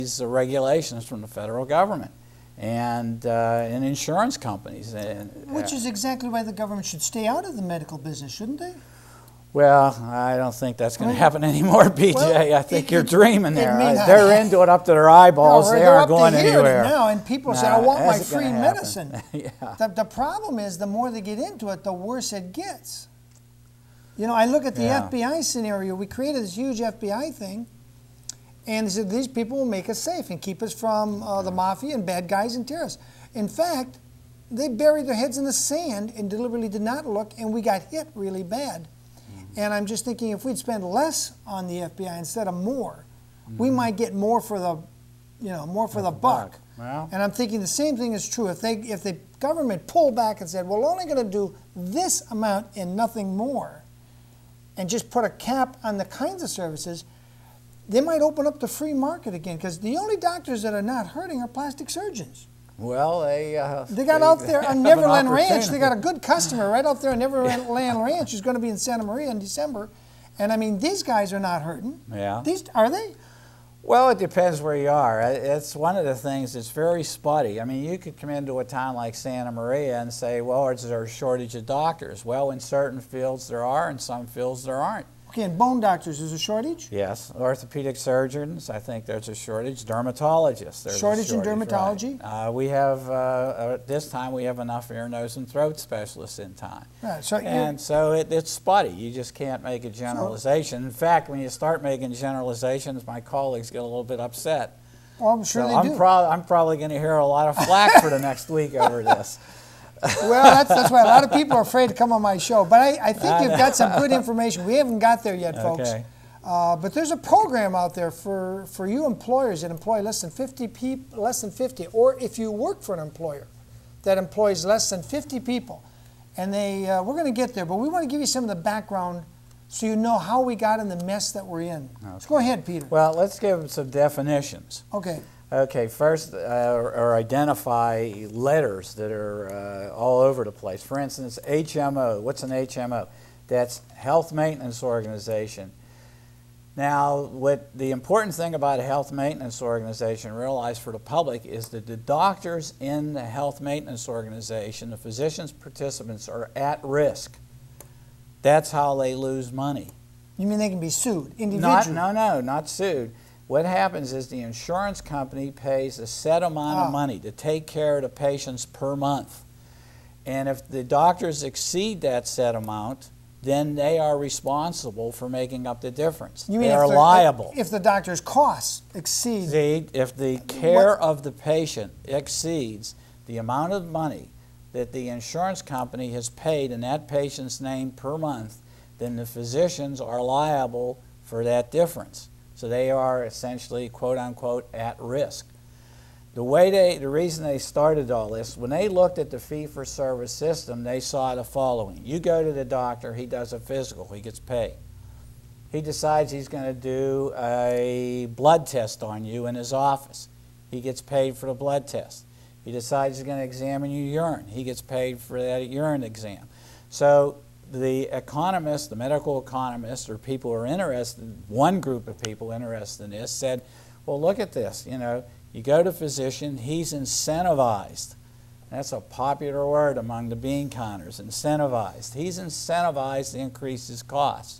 these regulations from the federal government and insurance companies. Which is exactly why the government should stay out of the medical business, shouldn't they? Well, I don't think that's going to happen anymore, BJ. Well, I think you're dreaming there. not. They're into it up to their eyeballs. No, they they're aren't up going to here anywhere. now, and people say, I want my that's free gonna medicine. Yeah. The problem is the more they get into it, the worse it gets. You know, I look at the FBI scenario. We created this huge FBI thing, and they said these people will make us safe and keep us from the mafia and bad guys and terrorists. In fact, they buried their heads in the sand and deliberately did not look, and we got hit really bad. And I'm just thinking if we'd spend less on the FBI instead of more, we might get more for the, more for the buck. Well, and I'm thinking the same thing is true. If the government pulled back and said, well, we're only going to do this amount and nothing more, and just put a cap on the kinds of services, they might open up the free market again. Because the only doctors that are not hurting are plastic surgeons. well, they got out there on Neverland Ranch. opportunity. They got a good customer right out there on Neverland Ranch who's going to be in Santa Maria in December. And I mean, these guys are not hurting. Yeah. Are they? Well, it depends where you are. It's one of the things that's very spotty. I mean, you could come into a town like Santa Maria and say, well, is there a shortage of doctors? Well, in certain fields there are, in some fields there aren't. Okay, and bone doctors, is a shortage? Yes, orthopedic surgeons, I think there's a shortage. Dermatologists, there's Shortage a in shortage. dermatology? Right. We have, this time we have enough ear, nose, and throat specialists in time. Right, so So it's spotty. You just can't make a generalization. In fact, when you start making generalizations, my colleagues get a little bit upset. well, I'm sure So they do. I'm probably going to hear a lot of flack for the next week over this. Well, that's why a lot of people are afraid to come on my show. But I think you've got some good information. We haven't got there yet, folks. Okay. But there's a program out there for you employers that employ less than 50, or if you work for an employer that employs less than 50 people. And we're going to get there, but we want to give you some of the background so you know how we got in the mess that we're in. Okay. So go ahead, Peter. Well, let's give them some definitions. Okay. Okay, first, or identify letters that are all over the place. For instance, HMO. What's an HMO? That's Health Maintenance Organization. Now, what the important thing about a health maintenance organization, realize for the public, is that the doctors in the health maintenance organization, the physicians participants, are at risk. That's how they lose money. You mean they can be sued individually? No, not sued. What happens is the insurance company pays a set amount of money to take care of the patients per month. And if the doctors exceed that set amount, then they are responsible for making up the difference. You mean they are liable. If the doctor's costs exceed... If the care of the patient exceeds the amount of money that the insurance company has paid in that patient's name per month, then the physicians are liable for that difference. So they are essentially, quote unquote, at risk. The reason they started all this, when they looked at the fee-for-service system, they saw the following. You go to the doctor, he does a physical, he gets paid. He decides he's going to do a blood test on you in his office. He gets paid for the blood test. He decides he's going to examine your urine. He gets paid for that urine exam. So the economists, the medical economists, or people who are interested, one group of people interested in this said, well, look at this, you go to physician, he's incentivized. That's a popular word among the bean counters, incentivized. He's incentivized to increase his costs.